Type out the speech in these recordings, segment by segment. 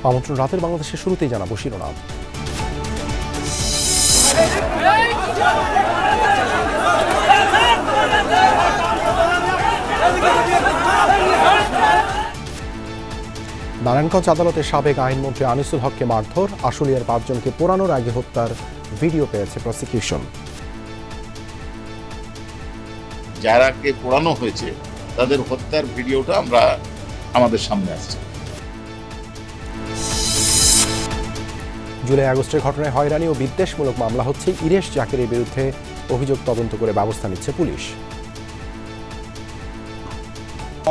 আমন্ত্রণ রাতের বাংলাদেশের শুরুতেই জানাবো শিরোনাম। নারায়ণগঞ্জ আদালতে সাবেক আইনমন্ত্রী আনিসুল হককে মারধর, আশুলিয়ার 5 জনকে পোড়ানোর আগে হত্যার ভিডিও পেয়েছে প্রসিকিউশন। যারাকে পোড়ানো হয়েছে তাদের হত্যার ভিডিওটা আমাদের সামনে আসছে। জুলাই আগস্টের ঘটনায় হয়রানি ও বিদ্বেষমূলক মামলা হচ্ছে, ইরেশ জাকেরের বিরুদ্ধে অভিযোগ তদন্ত করে ব্যবস্থা নিচ্ছে পুলিশ।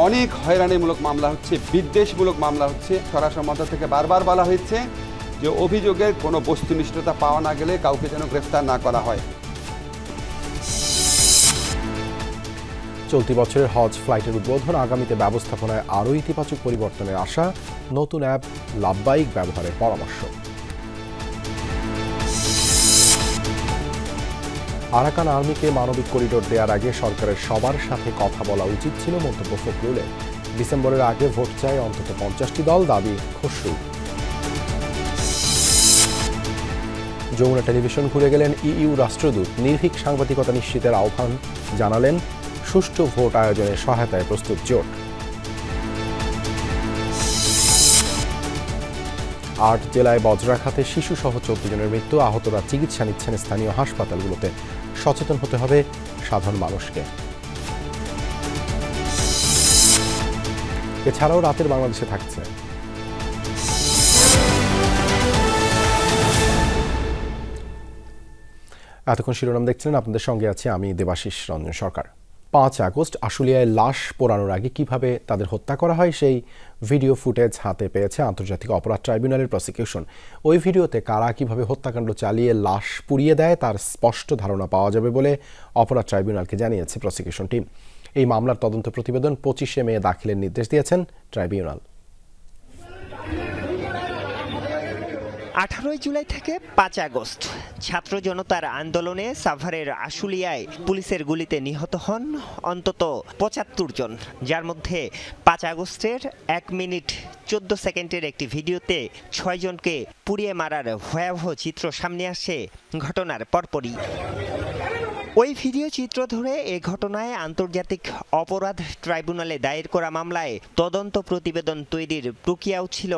অনেক হয়রানিমূলক মামলা হচ্ছে, বিদ্বেষমূলক মামলা হচ্ছে। স্বরাষ্ট্র থেকে বারবার বলা হয়েছে যে অভিযোগের কোনো বস্তুনিষ্ঠতা পাওয়া না গেলে কাউকে যেন গ্রেফতার না করা হয়। চলতি বছরের হজ ফ্লাইটের উদ্বোধন, আগামীতে ব্যবস্থাপনায় আরও ইতিবাচক পরিবর্তনের আশা, নতুন অ্যাপ লাভবাহিক ব্যবহারের পরামর্শ। আরাকান আর্মিকে মানবিক করিডোর দেওয়ার আগে সরকারের সবার সাথে কথা বলা উচিত ছিল, মন্তব্য ফখরুলের। ডিসেম্বরের আগে ভোট চায় অন্তত 50টি দল, দাবি খসরু। যমুনা টেলিভিশন ঘুরে গেলেন ইইউ রাষ্ট্রদূত, নির্ভীক সাংবাদিকতা নিশ্চিতের আহ্বান জানালেন, সুষ্ঠু ভোট আয়োজনে সহায়তায় প্রস্তুত জোট। 8 জেলায় বজ্রাঘাতে শিশুসহ 14 জনের মৃত্যু, আহতরা চিকিৎসা নিচ্ছেন স্থানীয় হাসপাতালগুলোতে। সচেতন হতে হবে সাধারণ মানুষকে। এছাড়াও রাতের বাংলাদেশে থাকছে এতক্ষণ শিরোনাম দেখছিলেন, আপনাদের সঙ্গে আছি আমি দেবাশিস রঞ্জন সরকার। 5 আগস্ট আশুলিয়ায় লাশ পোড়ানোর আগে কিভাবে তাদের হত্যা করা হয় সেই ভিডিও ফুটেজ হাতে পেয়েছে আন্তর্জাতিক অপরাধ ট্রাইব্যুনালের প্রসিকিউশন। ওই ভিডিওতে কারা কিভাবে হত্যাকাণ্ড চালিয়ে লাশ পুড়িয়ে দেয় তার স্পষ্ট ধারণা পাওয়া যাবে বলে অপরাধ ট্রাইব্যুনালকে জানিয়েছে প্রসিকিউশন টিম। এই মামলার তদন্ত প্রতিবেদন 25 মে দাখিলের নির্দেশ দিয়েছেন ট্রাইব্যুনাল। 18 জুলাই থেকে 5 আগস্ট ছাত্র জনতার আন্দোলনে সাভারের আশুলিয়ায় পুলিশের গুলিতে নিহত হন অন্তত 75 জন, যার মধ্যে 5 আগস্টের 1 মিনিট 14 সেকেন্ডের একটি ভিডিওতে 6 জনকে পুড়িয়ে মারার ভয়াবহ চিত্র সামনে আসে ঘটনার পরপরই। ওই ভিডিও চিত্র ধরে এ ঘটনায় আন্তর্জাতিক অপরাধ ট্রাইব্যুনালে দায়ের করা মামলায় তদন্ত প্রতিবেদন তৈরির প্রক্রিয়াও ছিল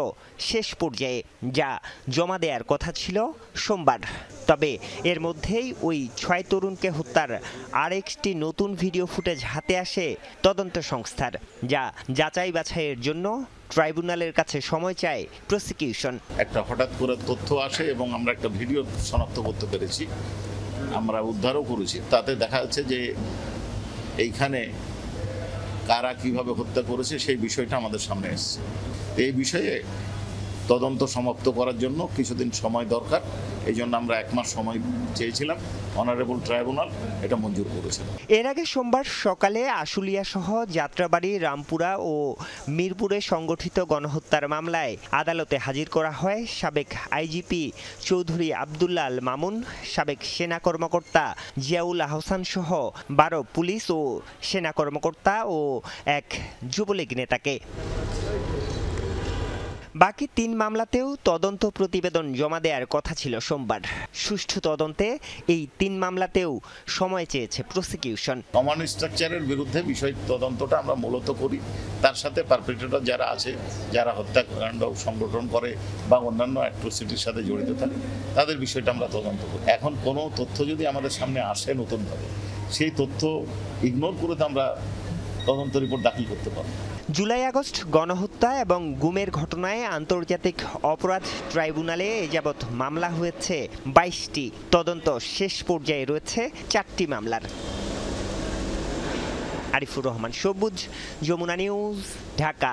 শেষ পর্যায়ে, যা জমা দেওয়ার কথা ছিল সোমবার। তবে এর মধ্যেই ওই 6 তরুণকে হত্যার আরেকটি নতুন ভিডিও ফুটেজ হাতে আসে তদন্ত সংস্থার, যা যাচাই বাছাইয়ের জন্য ট্রাইব্যুনালের কাছে সময় চায় প্রসিকিউশন। একটা হঠাৎ করে তথ্য আসে এবং আমরা একটা ভিডিও শনাক্ত করতে পেরেছি, আমরা উদ্ধারও করেছি। তাতে দেখা যাচ্ছে যে এইখানে কারা কিভাবে হত্যা করেছে সেই বিষয়টা আমাদের সামনে এসেছে। এই বিষয়ে তদন্ত সমাপ্ত করার জন্য কিছুদিন সময় দরকার, এই জন্য আমরা 1 মাস সময় চেয়েছিলাম। অনারেবল ট্রাইব্যুনাল এটা মঞ্জুর করেছে। এর আগে সোমবার সকালে আশুলিয়া সহ যাত্রাবাড়ি, রামপুরা ও মিরপুরে সংগঠিত গণহত্যার মামলায় আদালতে হাজির করা হয় সাবেক আইজিপি চৌধুরী আবদুল্লাহ আল মামুন, সাবেক সেনা কর্মকর্তা জিয়াউল আহসান সহ 12 পুলিশ ও সেনা কর্মকর্তা ও এক যুবলীগ নেতাকে। বাকি 3 মামলাতেও তদন্ত প্রতিবেদন জমা দেওয়ার কথা ছিল সোমবার। সুষ্ঠু তদন্তে এই 3 মামলাতেও সময় চেয়েছে প্রসিকিউশন। কমান্ড স্ট্রাকচারের বিরুদ্ধে বিষয় তদন্তটা আমরা মূলত করি, তার সাথে পারপেট্রেটর যারা আছে, যারা হত্যাকাণ্ড সংগঠন করে বা অন্যান্য অ্যাট্রোসিটির সাথে জড়িত থাকে, তাদের বিষয়টা আমরা তদন্ত করি। এখন কোনো তথ্য যদি আমাদের সামনে আসে নতুনভাবে, সেই তথ্য ইগনোর করে তো আমরা তদন্ত রিপোর্ট দাখিল করতে পারবো। জুলাই আগস্ট গণহত্যা এবং গুমের ঘটনায় আন্তর্জাতিক অপরাধ ট্রাইব্যুনালে এ যাবৎ মামলা হয়েছে 22টি। তদন্ত শেষ পর্যায়ে রয়েছে 4টি মামলার। আরিফুর রহমান সবুজ, যমুনা নিউজ, ঢাকা।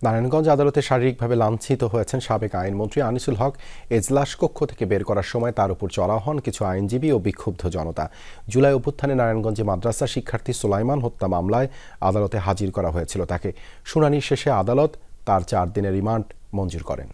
নারায়ণগঞ্জ আদালতে শারীরিকভাবে লাঞ্ছিত হয়েছেন সাবেক আইনমন্ত্রী আনিসুল হক। এজলাস কক্ষ থেকে বের করার সময় তার উপর চড়াও হন কিছু আইনজীবী ও বিক্ষুব্ধ জনতা। জুলাই অভ্যুত্থানে নারায়ণগঞ্জে মাদ্রাসা শিক্ষার্থী সুলাইমান হত্যা মামলায় আদালতে হাজির করা হয়েছিল তাকে। শুনানি শেষে আদালত তার 4 দিনের রিমান্ড মঞ্জুর করেন।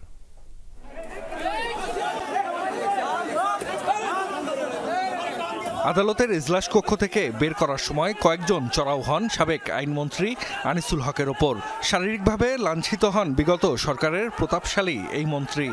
আদালতের ইজলাস কক্ষ থেকে বের করার সময় কয়েকজন চড়াও হন সাবেক আইনমন্ত্রী আনিসুল হকের ওপর। শারীরিকভাবে লাঞ্ছিত হন বিগত সরকারের প্রতাপশালী এই মন্ত্রী।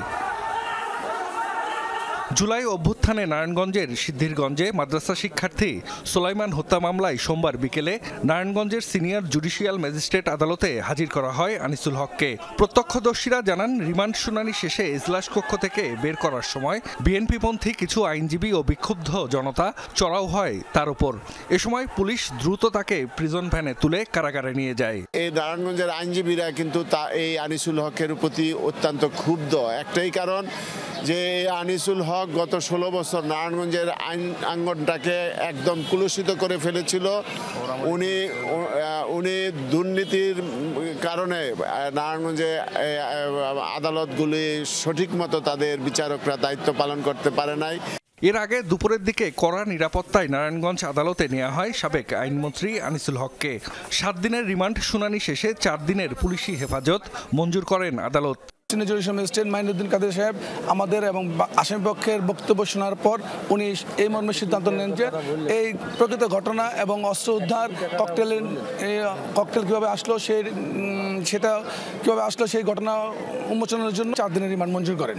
জুলাই অভ্যুত্থানে নারায়ণগঞ্জের সিদ্ধিরগঞ্জে মাদ্রাসা শিক্ষার্থী সোলাইমান হত্যা মামলায় সোমবার বিকেলে নারায়ণগঞ্জের সিনিয়র জুডিশিয়াল ম্যাজিস্ট্রেট আদালতে হাজির করা হয় আনিসুল হককে। প্রত্যক্ষদর্শীরা জানান, রিমান্ড শুনানি শেষে ইজলাস কক্ষ থেকে বের করার সময় বিএনপিপন্থী কিছু আইনজীবী ও বিক্ষুব্ধ জনতা চড়াও হয় তার উপর। এ সময় পুলিশ দ্রুত তাকে প্রিজন ভ্যানে তুলে কারাগারে নিয়ে যায়। এই নারায়ণগঞ্জের আইনজীবীরা কিন্তু এই আনিসুল হকের প্রতি অত্যন্ত ক্ষুব্ধ। একটাই কারণ যে আনিসুল হক গত 16 বছর নারায়ণগঞ্জের আইন আঙ্গনটাকে একদম কুলুষিত করে ফেলেছিল। উনি দুর্নীতির কারণে নারায়ণগঞ্জে আদালতগুলি সঠিক মতো তাদের বিচারকরা দায়িত্ব পালন করতে পারে নাই। এর আগে দুপুরের দিকে কড়া নিরাপত্তায় নারায়ণগঞ্জ আদালতে নেওয়া হয় সাবেক আইনমন্ত্রী আনিসুল হককে। 7 দিনের রিমান্ড শুনানি শেষে 4 দিনের পুলিশি হেফাজত মঞ্জুর করেন আদালত। জুডিশিয়াল ম্যাজিস্ট্রেট মাইনুদ্দিন কাদের সাহেব আমাদের এবং আসামি পক্ষের বক্তব্য শোনার পর উনি এই মর্মে সিদ্ধান্ত নেন যে এই প্রকৃত ঘটনা এবং অস্ত্র উদ্ধার ককটেল কীভাবে আসলো সেটা কীভাবে আসলো সেই ঘটনা উন্মোচনের জন্য 4 দিনের রিমান্ড মঞ্জুর করেন।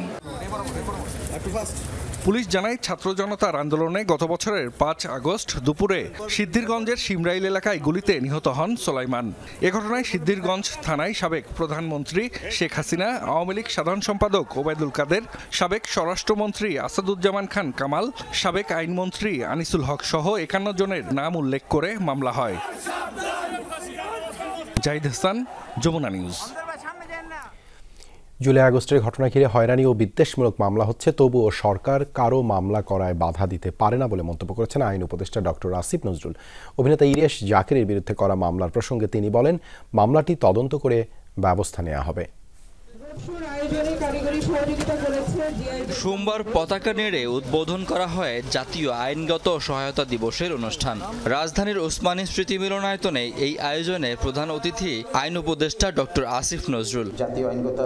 পুলিশ জানায়, ছাত্র জনতার আন্দোলনে গত বছরের 5 আগস্ট দুপুরে সিদ্ধিরগঞ্জের শিমরাইল এলাকায় গুলিতে নিহত হন সোলাইমান। এ ঘটনায় সিদ্ধিরগঞ্জ থানায় সাবেক প্রধানমন্ত্রী শেখ হাসিনা, আওয়ামী লীগ সাধারণ সম্পাদক ওবায়দুল কাদের, সাবেক স্বরাষ্ট্রমন্ত্রী আসাদুজ্জামান খান কামাল, সাবেক আইনমন্ত্রী আনিসুল হক সহ 51 জনের নাম উল্লেখ করে মামলা হয়। জাহিদ হাসান, যমুনা নিউজ। জুলাই আগস্টের ঘটনা ঘিরে হয়রানি ও বিদ্বেষমূলক মামলা হচ্ছে, তবুও সরকার কারো মামলা করায় বাধা দিতে পারে না বলে মন্তব্য করেছেন আইন উপদেষ্টা ডক্টর আসিফ নজরুল। অভিনেতা ইরেশ জাকেরের বিরুদ্ধে করা মামলার প্রসঙ্গে তিনি বলেন, মামলাটি তদন্ত করে ব্যবস্থা নেওয়া হবে। সোমবার পতাকা নেড়ে উদ্বোধন করা হয় জাতীয় আইনগত সহায়তা দিবসের অনুষ্ঠান। রাজধানীর ওসমানী স্মৃতি মিলনায়তনে এই আয়োজনে প্রধান অতিথি আইন উপদেষ্টা ডক্টর আসিফ নজরুল। জাতীয় আইনগত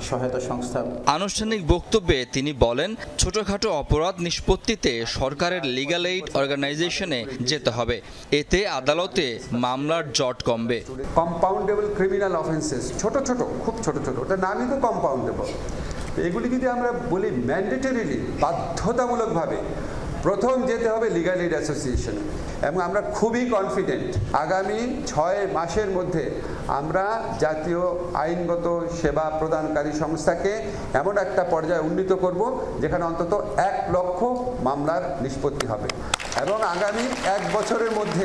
সহায়তা সংস্থা আনুষ্ঠানিক বক্তব্যে তিনি বলেন, ছোটখাটো অপরাধ নিষ্পত্তিতে সরকারের লিগ্যাল এইড অর্গানাইজেশনে যেতে হবে। এতে আদালতে মামলার জট কমবে। কম্পাউন্ডেবল ক্রিমিনাল অফেন্সেস, ছোট খুব ছোট ওটা নামই তো কম্পাউন্ডেবল। এগুলি যদি আমরা বলি ম্যান্ডেটরিলি, বাধ্যতামূলকভাবে প্রথম যেতে হবে লিগ্যাল এইড অ্যাসোসিয়েশনে। এবং আমরা খুবই কনফিডেন্ট আগামী 6 মাসের মধ্যে আমরা জাতীয় আইনগত সেবা প্রদানকারী সংস্থাকে এমন একটা পর্যায়ে উন্নীত করব যেখানে অন্তত 1 লক্ষ মামলার নিষ্পত্তি হবে। এবং আগামী 1 বছরের মধ্যে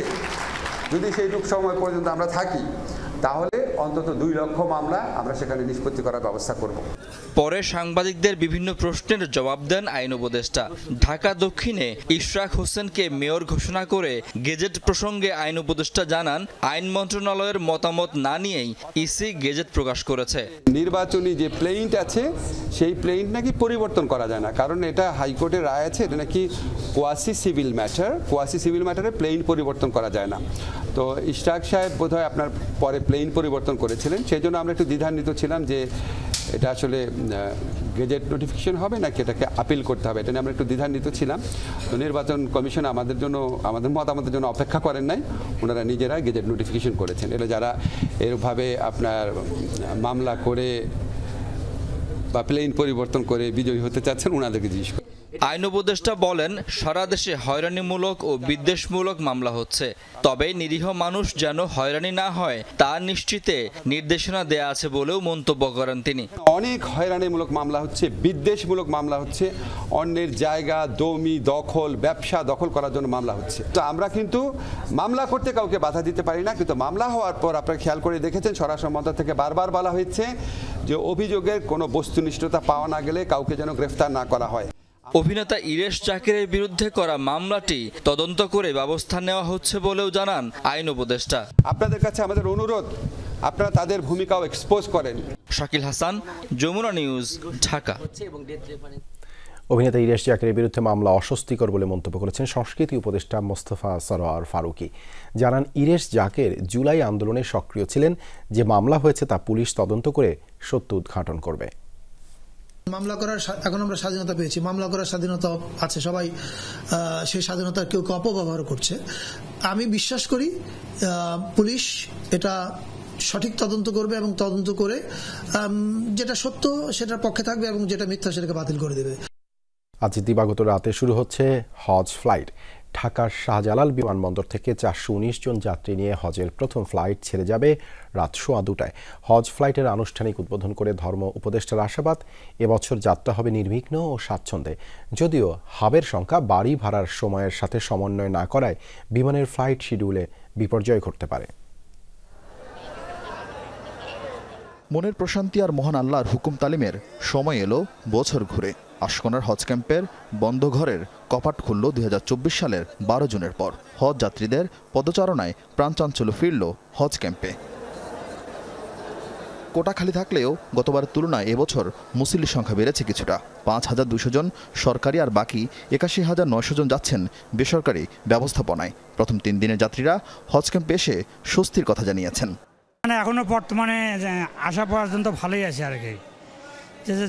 যদি সেইটুকু সময় পর্যন্ত আমরা থাকি, তাহলে অন্তত 2 লক্ষ মামলা আমরা সেখানে নিষ্পত্তি করার ব্যবস্থা করব। পরে সাংবাদিকদের বিভিন্ন প্রশ্নের জবাব দেন আইন উপদেষ্টা। ঢাকা দক্ষিণে ইশরাক হোসেনকে মেয়র ঘোষণা করে গেজেট প্রসঙ্গে আইন উপদেষ্টা জানান, আইন মন্ত্রণালয়ের মতামত না নিয়েই ইসি গেজেট প্রকাশ করেছে। নির্বাচনী যে প্লেইন্ট আছে সেই প্লেইন্ট নাকি পরিবর্তন করা যায় না, কারণ এটা হাইকোর্টের রায় আছে, এটা নাকি কোয়াসি সিভিল ম্যাটারে প্লেইন্ট পরিবর্তন করা যায় না। তো ইশরাক সাহেব বোধহয় আপনার পরে প্লেইন পরিবর্তন করেছিলেন, সেই জন্য আমরা একটু দ্বিধান্বিত ছিলাম যে এটা আসলে গেজেট নোটিফিকেশন হবে নাকি এটাকে আপিল করতে হবে, এটা নিয়ে আমরা একটু দ্বিধান্বিত ছিলাম। তো নির্বাচন কমিশন আমাদের মতামতের জন্য অপেক্ষা করেন নাই, ওনারা নিজেরা গেজেট নোটিফিকেশন করেছেন। এটা যারা এরভাবে আপনার মামলা করে বা প্লেইন পরিবর্তন করে বিজয়ী হতে চাচ্ছেন, ওনাদেরকে জিজ্ঞেস করেন। আইন উপদেষ্টা বলেন, সারা দেশে হয়রানিমূলক ও বিদ্বেষমূলক মামলা হচ্ছে, তবে নিরীহ মানুষ যেন হয়রানি না হয় তা নিশ্চিতে নির্দেশনা দেয়া আছে বলেও মন্তব্য করেন তিনি। অনেক হয়রানিমূলক মামলা হচ্ছে, বিদ্বেষমূলক মামলা হচ্ছে, অন্যের জায়গা জমি দখল, ব্যবসা দখল করার জন্য মামলা হচ্ছে। তো আমরা কিন্তু মামলা করতে কাউকে বাধা দিতে পারি না, কিন্তু মামলা হওয়ার পর আপনারা খেয়াল করে দেখেছেন স্বরাষ্ট্র মন্ত্রণালয় থেকে বারবার বলা হয়েছে যে অভিযোগের কোনো বস্তুনিষ্ঠতা পাওয়া না গেলে কাউকে যেন গ্রেফতার না করা হয়। অভিনেতা ইরেশ জাকেরের বিরুদ্ধে করা মামলাটি তদন্ত করে ব্যবস্থা নেওয়া হচ্ছে বলেও জানান আইন উপদেষ্টা। আপনাদের কাছে আমাদের অনুরোধ, আপনারা তাদের ভূমিকাও এক্সপোজ করেন। শাকিল হাসান, যমুনা নিউজ, ঢাকা। অভিনেতা ইরেশ জাকেরের বিরুদ্ধে মামলা অস্বস্তিকর বলে মন্তব্য করেছেন সংস্কৃতি উপদেষ্টা মোস্তফা সরোয়ার ফারুকী। জানান, ইরেশ জাকের জুলাই আন্দোলনে সক্রিয় ছিলেন, যে মামলা হয়েছে তা পুলিশ তদন্ত করে সত্য উদ্ঘাটন করবে। মামলা করার এখন আমরা স্বাধীনতা পেয়েছি, মামলা করার স্বাধীনতা আছে, সবাই সেই স্বাধীনতা কেউ কেউ অপব্যবহার করছে। আমি বিশ্বাস করি পুলিশ এটা সঠিক তদন্ত করবে এবং তদন্ত করে যেটা সত্য সেটার পক্ষে থাকবে এবং যেটা মিথ্যা সেটাকে বাতিল করে দেবে। আজ দিবাগত রাতে শুরু হচ্ছে হজ ফ্লাইট। ঢাকার শাহজালাল বিমানবন্দর থেকে 419 জন যাত্রী নিয়ে হজের প্রথম ফ্লাইট ছেড়ে যাবে রাত 2:15টায়। হজ ফ্লাইটের আনুষ্ঠানিক উদ্বোধন করে ধর্ম উপদেষ্টার আশাবাদ, এবছর যাত্রা হবে নির্বিঘ্ন ও স্বাচ্ছন্দ্যে। যদিও হাবের সংখ্যা বাড়ি ভাড়ার সময়ের সাথে সমন্বয় না করায় বিমানের ফ্লাইট শিডিউলে বিপর্যয় ঘটতে পারে। মনের প্রশান্তি আর মহান আল্লাহর হুকুম তালিমের সময় এলো বছর ঘুরে। আশকোনার হজ ক্যাম্পের বন্ধ ঘরের কপাট খুলল 2024 সালের 12 জুনের পর। হজ যাত্রীদের পদচারণায় প্রাণচাঞ্চল্য ফিরল হজ ক্যাম্পে। কোটা খালি থাকলেও গতবারের তুলনায় এবছর মুসল্লির সংখ্যা বেড়েছে কিছুটা। 5200 জন সরকারি আর বাকি 81,900 জন যাচ্ছেন বেসরকারি ব্যবস্থাপনায়। প্রথম 3 দিনের যাত্রীরা হজ ক্যাম্পে এসে স্বস্তির কথা জানিয়েছেন। এখনো বর্তমানে আসা পর্যন্ত ভালোই আছে আর কি,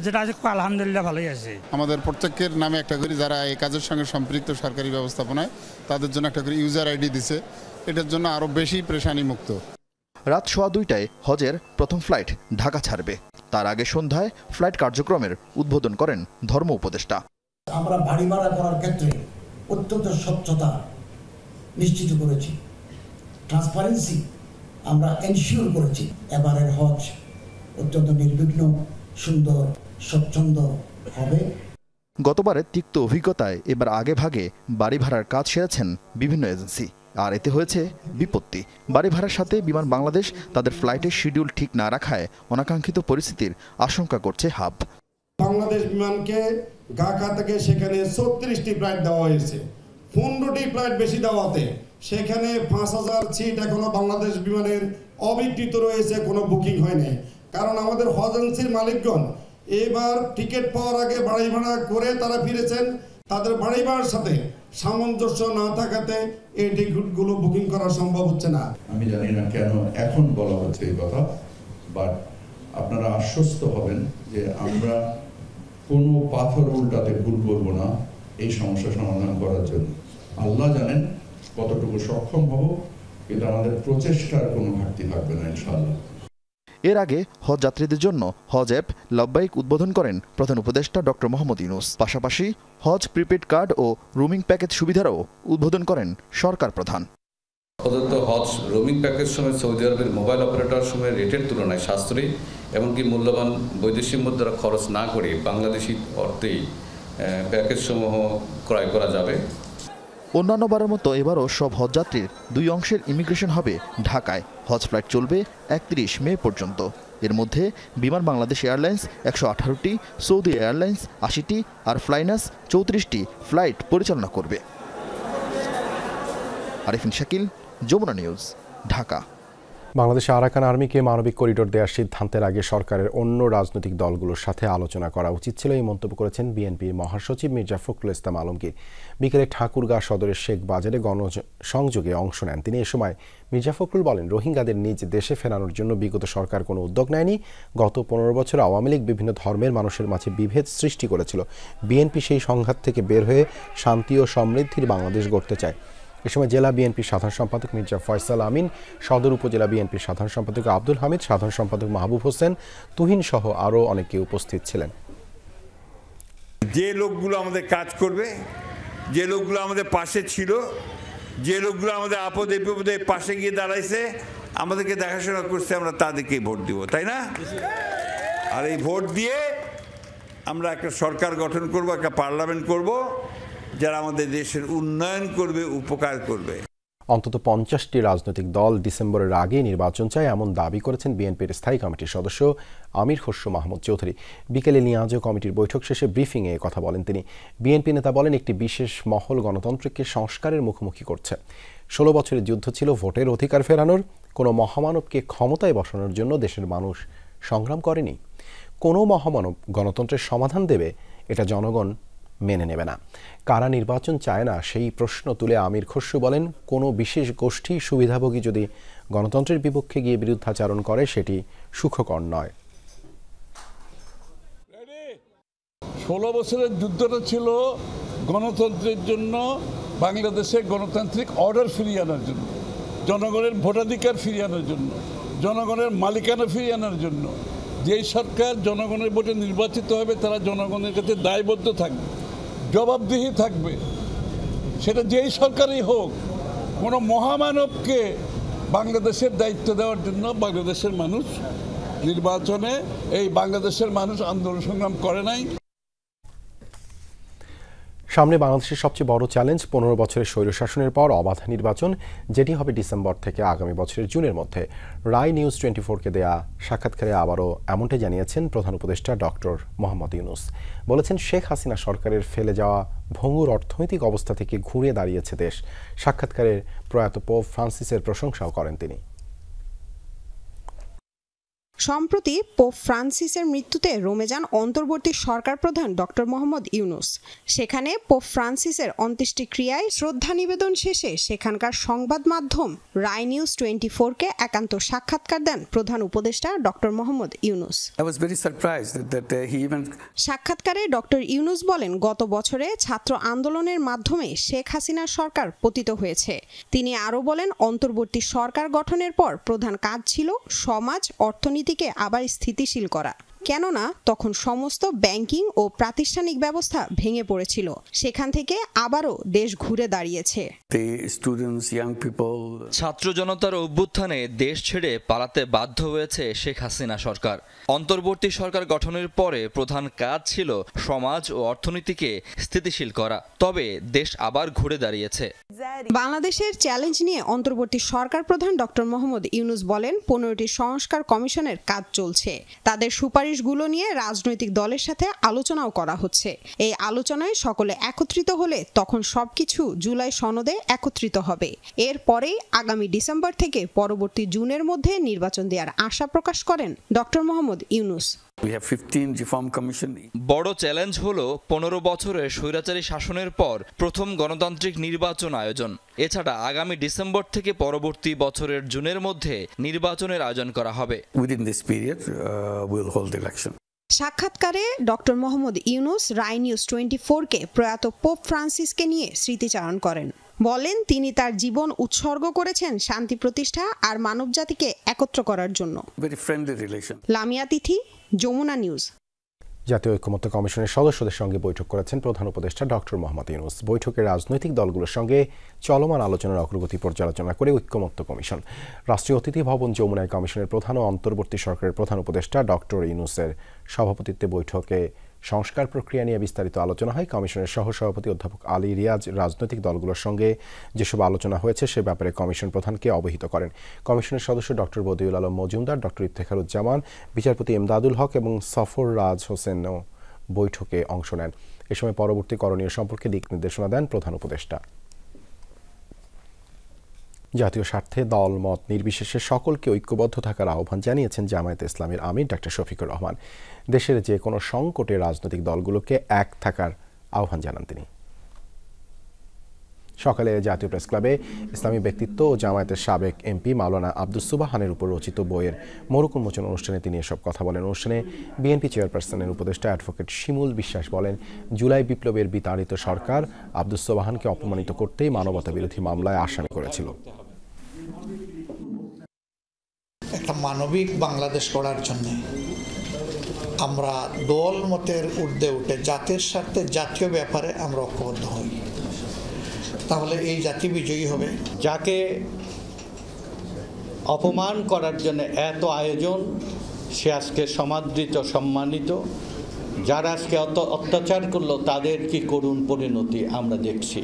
যেটা আছে আলহামদুলিল্লাহ ভালোই আছে। আমাদের প্রত্যেকের নামে একটা করে যারা এই কাজের সঙ্গে সম্পৃক্ত সরকারি ব্যবস্থাপনায় তাদের জন্য একটা করে ইউজার আইডি দিছে, এটার জন্য আরো বেশি পেরেশানি মুক্ত। রাত 2:15টায় হজের প্রথম ফ্লাইট ঢাকা ছাড়বে। তার আগে সন্ধ্যায় ফ্লাইট কার্যক্রমের উদ্বোধন করেন ধর্ম উপদেষ্টা। আমরা বাড়ি ভাড়া করার ক্ষেত্রে অত্যন্ত স্বচ্ছতা নিশ্চিত করেছি, ট্রান্সপারেন্সি আমরা এনশিওর করেছি। এবারের হজ অত্যন্ত নির্বিঘ্ন, সুন্দর, স্বচ্ছন্দ হবে। গতবারের তিক্ত অভিজ্ঞতায় এবার আগে ভাগে বাড়ি ভাড়ার কাজ সেরেছেন বিভিন্ন এজেন্সি, আর এতে হয়েছে বিপত্তি। বাড়ি ভাড়ার সাথে বিমান বাংলাদেশ তাদের ফ্লাইটের শিডিউল ঠিক না রাখায় অনাকাঙ্ক্ষিত পরিস্থিতির আশঙ্কা করছে হাব। বাংলাদেশ বিমানকে ঢাকা থেকে সেখানে 36টি ফ্লাইট দেওয়া হয়েছে, 15টি ফ্লাইট বেশি দেওয়াতে সেখানে 5000 সিট এখনো বাংলাদেশ বিমানের অবিকৃত রয়েছে, কোনো বুকিং হয়নি। কারণ আমাদের হজ এজেন্সির মালিকগণ এবার টিকিট পাওয়ার আগে বাড়ি ভাড়া করে তারা ফিরেছেন, তাদের বাড়ি ভাড়ার সাথে সামঞ্জস্য না থাকাতে এই টিকিটগুলো বুকিং করা সম্ভব হচ্ছে না। আমি জানি না কেন এখন বলা হচ্ছে এই কথা, বাট আপনারা আশ্বস্ত হবেন যে আমরা কোনো পাথর উল্টাতে ভুল করব না এই সমস্যা সমাধান করার জন্য। আল্লাহ জানেন কতটুকু সক্ষম হব, কিন্তু আমাদের প্রচেষ্টার কোনো ঘাটতি থাকবে না ইনশাআল্লাহ। এর আগে হজ যাত্রীদের জন্য হজ অ্যাপ লব্বাইক উদ্বোধন করেন প্রধান উপদেষ্টা ডক্টর মোহাম্মদ ইউনূস। পাশাপাশি হজ প্রিপেড কার্ড ও রোমিং প্যাকেজ সুবিধারও উদ্বোধন করেন সরকার প্রধান। প্রদত্ত হজ রোমিং প্যাকেজ সময় সৌদি আরবের মোবাইল অপারেটর সময়ের রেটের তুলনায় সাশ্রয়ী, এমনকি মূল্যবান বৈদেশিক মুদ্রা খরচ না করে বাংলাদেশি অর্থেই প্যাকেজ সমূহ ক্রয় করা যাবে। অন্যান্য বারের মতো এবারও সব হজযাত্রীর 2 অংশের ইমিগ্রেশন হবে ঢাকায়। হজ ফ্লাইট চলবে 31 মে পর্যন্ত। এর মধ্যে বিমান বাংলাদেশ এয়ারলাইন্স 118টি, সৌদি এয়ারলাইন্স 80টি আর ফ্লাইনাস 34টি ফ্লাইট পরিচালনা করবে। আরিফিন শাকিল, যমুনা নিউজ, ঢাকা। বাংলাদেশে আরাকান আর্মিকে মানবিক করিডোর দেওয়ার সিদ্ধান্তের আগে সরকারের অন্য রাজনৈতিক দলগুলোর সাথে আলোচনা করা উচিত ছিল, এই মন্তব্য করেছেন বিএনপির মহাসচিব মির্জা ফখরুল ইসলাম আলমগীর। বিকেলে ঠাকুরগাঁ সদরের শেখ বাজারে গণসংযোগে অংশ নেন তিনি। এ সময় মির্জা ফখরুল বলেন, রোহিঙ্গাদের নিজ দেশে ফেরানোর জন্য বিগত সরকার কোনো উদ্যোগ নেয়নি। গত 15 বছর আওয়ামী লীগ বিভিন্ন ধর্মের মানুষের মাঝে বিভেদ সৃষ্টি করেছিল। বিএনপি সেই সংঘাত থেকে বের হয়ে শান্তি ও সমৃদ্ধির বাংলাদেশ গড়তে চায়। এ সময় জেলা বিএনপির সাধারণ সম্পাদক মির্জা ফয়সাল আমিন, সদর উপজেলা বিএনপির সাধারণ সম্পাদক আব্দুল হামিদ, সাধারণ সম্পাদক মাহবুব হোসেন, তুহিন সহ আরও অনেকে উপস্থিত ছিলেন। যে লোকগুলো আমাদের কাজ করবে, যে লোকগুলো আমাদের পাশে ছিল, যে লোকগুলো আমাদের আপদে বিপদে পাশে গিয়ে দাঁড়াইছে, আমাদেরকে দেখাশোনা করছে, আমরা তাদেরকেই ভোট দিব, তাই না? আর এই ভোট দিয়ে আমরা একটা সরকার গঠন করব, একটা পার্লামেন্ট করব, যারা আমাদের দেশের উন্নয়ন করবে, উপকার করবে। অন্তত 50টি রাজনৈতিক দল ডিসেম্বরের আগে নির্বাচন চায়, এমন দাবি করেছেন বিএনপির স্থায়ী কমিটির সদস্য আমির খসরু মাহমুদ চৌধুরী। বিকেলে নিয়াজও কমিটির বৈঠক শেষে ব্রিফিংয়ে কথা বলেন তিনি। বিএনপি নেতা বলেন, একটি বিশেষ মহল গণতন্ত্রকে সংস্কারের মুখোমুখি করছে। 16 বছরের যুদ্ধ ছিল ভোটের অধিকার ফেরানোর, কোনো মহামানবকে ক্ষমতায় বসানোর জন্য দেশের মানুষ সংগ্রাম করেনি। কোনো মহামানব গণতন্ত্রের সমাধান দেবে, এটা জনগণ মেনে নেবে না। কারা নির্বাচন চায় না সেই প্রশ্ন তুলে আমির খসরু বলেন, কোনো বিশেষ গোষ্ঠী সুবিধাভোগী যদি গণতন্ত্রের বিপক্ষে গিয়ে বিরুদ্ধাচারণ করে সেটি সুখকর নয়। 16 বছরের যুদ্ধটা ছিল গণতন্ত্রের জন্য, বাংলাদেশে গণতান্ত্রিক অর্ডার ফিরিয়ে আনার জন্য, জনগণের ভোটাধিকার ফিরিয়ে আনার জন্য, জনগণের মালিকানা ফিরিয়ে আনার জন্য। যেই সরকার জনগণের ভোটে নির্বাচিত হবে তারা জনগণের কাছে দায়বদ্ধ থাকবে, জবাবদিহি থাকবে, সেটা যেই সরকারই হোক। কোনো মহামানবকে বাংলাদেশের দায়িত্ব দেওয়ার জন্য বাংলাদেশের মানুষ নির্বাচনে, এই বাংলাদেশের মানুষ আন্দোলন সংগ্রাম করে নাই। সামনে বাংলাদেশের সবচেয়ে বড় চ্যালেঞ্জ 15 বছরের স্বৈরশাসনের পর অবাধ নির্বাচন, যেটি হবে ডিসেম্বর থেকে আগামী বছরের জুনের মধ্যে। রায় নিউজ 24-কে দেয়া সাক্ষাৎকারে আবারও এমনটাই জানিয়েছেন প্রধান উপদেষ্টা ডক্টর মোহাম্মদ ইউনূস। বলেছেন, শেখ হাসিনা সরকারের ফেলে যাওয়া ভঙ্গুর অর্থনৈতিক অবস্থা থেকে ঘুরে দাঁড়িয়েছে দেশ। সাক্ষাৎকারের প্রয়াত পোপ ফ্রান্সিসের প্রশংসাও করেন তিনি। সম্প্রতি পোপ ফ্রান্সিসের মৃত্যুতে রোমে যান অন্তর্বর্তী সরকার প্রধান ডক্টর মোহাম্মদ ইউনূস। সেখানে পোপ ফ্রান্সিসের অন্ত্যেষ্টিক্রিয়ায় শ্রদ্ধা নিবেদন শেষে সেখানকার সংবাদ মাধ্যম রায় নিউজ 24-কে একান্ত সাক্ষাৎকার দেন প্রধান উপদেষ্টা ডক্টর মোহাম্মদ ইউনূস। সাক্ষাৎকারে ডক্টর ইউনূস বলেন, গত বছরে ছাত্র আন্দোলনের মাধ্যমে শেখ হাসিনার সরকার পতিত হয়েছে। তিনি আরও বলেন, অন্তর্বর্তী সরকার গঠনের পর প্রধান কাজ ছিল সমাজ অর্থনীতি আবার স্থিতিশীল করা, কেননা তখন সমস্ত ব্যাংকিং ও প্রাতিষ্ঠানিক ব্যবস্থা ভেঙে পড়েছিল। সেখান থেকে আবারও দেশ ঘুরে দাঁড়িয়েছে। ছাত্র জনতার অভ্যুত্থানে দেশ ছেড়ে পালাতে বাধ্য হয়েছে শেখ হাসিনা সরকার। অন্তর্বর্তী সরকার গঠনের পরে প্রধান কাজ ছিল সমাজ ও অর্থনীতিকে স্থিতিশীল করা, তবে দেশ আবার ঘুরে দাঁড়িয়েছে। বাংলাদেশের চ্যালেঞ্জ নিয়ে অন্তর্বর্তী সরকার প্রধান ডক্টর মোহাম্মদ ইউনূস বলেন, 15টি সংস্কার কমিশনের কাজ চলছে। তাদের সুপারিশগুলো নিয়ে রাজনৈতিক দলের সাথে আলোচনাও করা হচ্ছে। এই আলোচনায় সকলে একত্রিত হলে তখন সবকিছু জুলাই সনদে একত্রিত হবে। এরপরেই আগামী ডিসেম্বর থেকে পরবর্তী জুনের মধ্যে নির্বাচন দেওয়ার আশা প্রকাশ করেন ডক্টর মোহাম্মদ ইউনূস। বড় চ্যালেঞ্জ হলো 15 বছরের স্বৈরাচারী শাসনের পর প্রথম গণতান্ত্রিক নির্বাচন আয়োজন। এছাড়া আগামী ডিসেম্বর থেকে পরবর্তী বছরের জুনের মধ্যে নির্বাচনের আয়োজন করা হবে। সাক্ষাৎকারে ডক্টর মোহাম্মদ ইউনূস রায় নিউজ 24-কে প্রয়াত পোপ ফ্রান্সিসকে নিয়ে স্মৃতিচারণ করেন। বলেন, তিনি তার জীবন উৎসর্গ করেছেন শান্তি প্রতিষ্ঠা আর মানবজাতিকে একত্র করার জন্য। লামিয়া তিথি, যমুনা নিউজ। জাতীয় ঐক্যমত্য কমিশনের সদস্যদের সঙ্গে বৈঠক করেছেন প্রধান উপদেষ্টা ডক্টর মোহাম্মদ ইউনূস। বৈঠকে রাজনৈতিক দলগুলোর সঙ্গে চলমান আলোচনার অগ্রগতি পর্যালোচনা করে ঐক্যমত্য কমিশন রাষ্ট্রীয় অতিথি ভবন যমুনায় কমিশনের প্রধান ও অন্তর্বর্তী সরকারের প্রধান উপদেষ্টা ডক্টর ইউনূসের সভাপতিত্বে বৈঠকে সংস্কার প্রক্রিয়া নিয়ে বিস্তারিত আলোচনা হয়। কমিশনের সহসভাপতি অধ্যাপক আলী রিয়াজ রাজনৈতিক দলগুলোর সঙ্গে যেসব আলোচনা হয়েছে সে ব্যাপারে কমিশন প্রধানকে অবহিত করেন। কমিশনের সদস্য ডক্টর বদিউল আলম মজুমদার, ডক্টর ইফতেখারুজ্জামান, বিচারপতি এমদাদুল হক এবং সফর রাজ হোসেনও বৈঠকে অংশ নেন। এ সময় পরবর্তী করণীয় সম্পর্কে দিক নির্দেশনা দেন প্রধান উপদেষ্টা। জাতীয় স্বার্থে দল মত নির্বিশেষে সকলকে ঐক্যবদ্ধ থাকার আহ্বান জানিয়েছেন জামায়াতে ইসলামীর আমির ডক্টর শফিকুর রহমান। দেশের যে কোনো সংকটে রাজনৈতিক দলগুলোকে এক থাকার আহ্বান জানান তিনি। সকালে জাতীয় প্রেস ক্লাবে ইসলামী ব্যক্তিত্ব ও জামায়াতের সাবেক এমপি মাওলানা আব্দুস সুবহানের উপর রচিত বইয়ের মোড়ক উন্মোচন অনুষ্ঠানে তিনি এসব কথা বলেন। অনুষ্ঠানে বিএনপি চেয়ারপারসনের উপদেষ্টা অ্যাডভোকেট শিমুল বিশ্বাস বলেন, জুলাই বিপ্লবের বিতাড়িত সরকার আব্দুস সুবহানকে অপমানিত করতেই মানবতা বিরোধী মামলায় আসামি করেছিল। একটা মানবিক বাংলাদেশ গড়ার জন্য আমরা দল মতের ঊর্ধ্বে উঠে জাতির স্বার্থে জাতীয় ব্যাপারে আমরা ঐক্যবদ্ধ হই, তাহলে এই জাতি বিজয়ী হবে। যাকে অপমান করার জন্য এত আয়োজন, সে আজকে সমাদৃত সম্মানিত। যারা আজকে অত্যাচার করলো তাদের কি করুণ পরিণতি আমরা দেখছি।